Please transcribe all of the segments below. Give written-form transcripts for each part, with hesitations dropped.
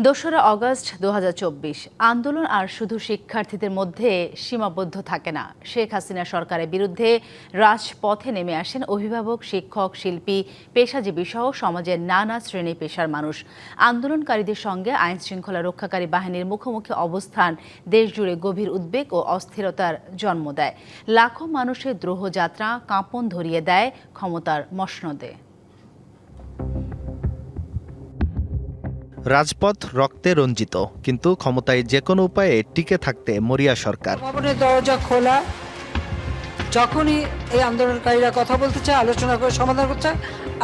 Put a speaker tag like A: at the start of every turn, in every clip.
A: ২রা অগস্ট ২০২৪ আন্দোলন আর শুধু শিক্ষার্থীদের মধ্যে সীমাবদ্ধ থাকে না। শেখ হাসিনা সরকারের বিরুদ্ধে রাজপথে নেমে আসেন অভিভাবক, শিক্ষক, শিল্পী, পেশাজীবী সহ সমাজের নানা শ্রেণী পেশার মানুষ। আন্দোলনকারীদের সঙ্গে আইন শৃঙ্খলা রক্ষাকারী বাহিনীর মুখোমুখি অবস্থান দেশজুড়ে গভীর উদ্বেগ ও অস্থিরতার জন্ম দেয়। লাখো মানুষের দ্রোহ যাত্রা কাঁপন ধরিয়ে দেয় ক্ষমতার মসনদে।
B: রাজপথ রক্তে রঞ্জিত, কিন্তু ক্ষমতায় যে কোনো উপায়ে টিকে থাকতে মরিয়া সরকার।
C: ভবনের দরজা খোলা, যখনই এই আন্দোলনকারীরা কথা বলতে চায়, আলোচনা করে সমাধান করতে,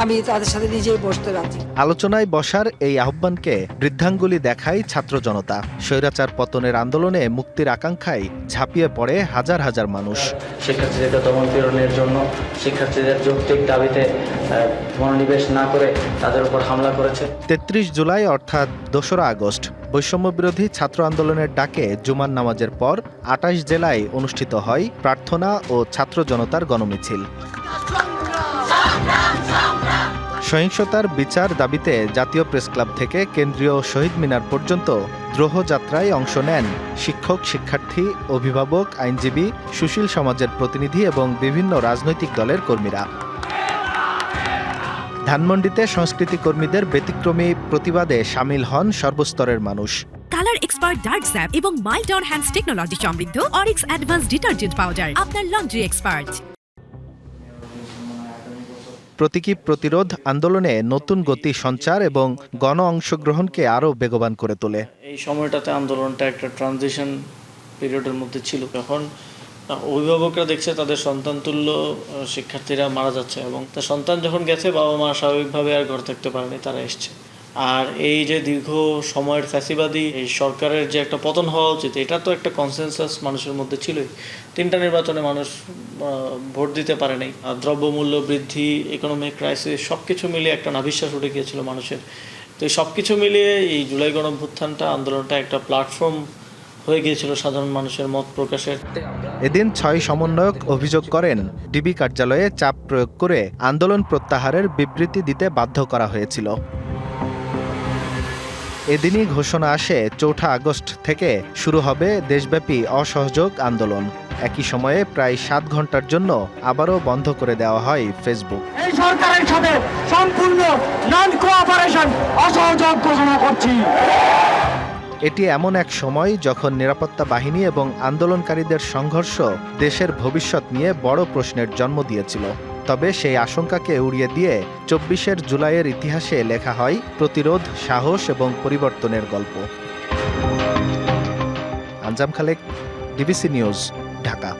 C: আমি তাদের সাথে নিজেই বসতে রাজি।
B: আলোচনায় বসার এই আহ্বানকে বৃদ্ধাঙ্গুলি দেখায় ছাত্র জনতা। স্বৈরাচার পতনের আন্দোলনে মুক্তির আকাঙ্ক্ষায় ঝাঁপিয়ে পড়ে হাজার হাজার মানুষ।
D: শিক্ষার্থীদের দমন পীড়নের জন্য শিক্ষার্থীদের যৌক্তিক দাবিতে মনোনিবেশ না করে তাদের উপর হামলা করেছে।
B: ৩৩ জুলাই অর্থাৎ ২রা আগস্ট বৈষম্য বিরোধী ছাত্র আন্দোলনের ডাকে জুমার নামাজের পর ২৮ জেলায় অনুষ্ঠিত হয় প্রার্থনা ও ছাত্র জনতার গণমিছিল। সহিংসতার বিচার দাবিতে জাতীয় প্রেসক্লাব থেকে কেন্দ্রীয় শহীদ মিনার পর্যন্ত দ্রোহ যাত্রায় অংশ নেন শিক্ষক, শিক্ষার্থী, অভিভাবক, আইনজীবী, সুশীল সমাজের প্রতিনিধি এবং বিভিন্ন রাজনৈতিক দলের কর্মীরা। ধানমন্ডিতে সংস্কৃতি কর্মীদের ব্যতিক্রমী প্রতিবাদে সামিল হন সর্বস্তরের মানুষ।
E: কালার এক্সপার্ট ডার্ক স্যাপ এবং মাইল্ড অন হ্যান্ডস টেকনোলজি সমৃদ্ধ অরিক্স অ্যাডভান্স ডিটারজেন্ট পাউডার, আপনার লন্ড্রি এক্সপার্ট।
B: প্রতীকী প্রতিরোধ আন্দোলনে নতুন গতি সঞ্চার এবং গণ অংশগ্রহণকে আরও বেগবান করে তোলে।
F: এই সময়টাতে আন্দোলনটা একটা ট্রানজিশন পিরিয়ডের মধ্যে ছিল, যখন অভিভাবকরা দেখছে তাদের সন্তান তুল্য শিক্ষার্থীরা মারা যাচ্ছে, এবং তার সন্তান যখন গেছে, বাবা মা স্বাভাবিকভাবে আর ঘর থাকতে পারেনি, তারা এসছে। আর এই যে দীর্ঘ সময়ের ফ্যাসিবাদী এই সরকারের যে একটা পতন হওয়া উচিত, এটা তো একটা কনসেনসাস মানুষের মধ্যে ছিলই। 3টা নির্বাচনে মানুষ ভোট দিতে পারেনি। দ্রব্যমূল্য বৃদ্ধি, ইকোনমিক ক্রাইসিস, সব কিছু মিলিয়ে একটা নাভিশ্বাস উঠে গিয়েছিল মানুষের। তো এই সব কিছু মিলিয়ে এই জুলাই গণঅভ্যুত্থানটা, আন্দোলনটা একটা প্ল্যাটফর্ম হয়ে গিয়েছিল সাধারণ মানুষের মত প্রকাশের।
B: এদিন 6 সমন্বয়ক অভিযোগ করেন, ডিবি কার্যালয়ে চাপ প্রয়োগ করে আন্দোলন প্রত্যাহারের বিবৃতি দিতে বাধ্য করা হয়েছিল। এদিনই ঘোষণা আসে ৪ঠা আগস্ট থেকে শুরু হবে দেশব্যাপী অসহযোগ আন্দোলন। একই সময়ে প্রায় 7 ঘন্টার জন্য আবারও বন্ধ করে দেওয়া হয় ফেসবুক।
G: এই সরকারের সাথে সম্পূর্ণ নন কোঅপারেশন অসহযোগ ঘোষণা করছি।
B: এটি এমন এক সময় যখন নিরাপত্তা বাহিনী এবং আন্দোলনকারীদের সংঘর্ষ দেশের ভবিষ্যৎ নিয়ে বড় প্রশ্নের জন্ম দিয়েছিল। তবে সেই আশঙ্কাকে উড়িয়ে দিয়ে ২৪ জুলাইয়ের ইতিহাসে লেখা হয় প্রতিরোধ, সাহস এবং পরিবর্তনের গল্প। আঞ্জাম খালেক, ডিবিসি নিউজ, ঢাকা।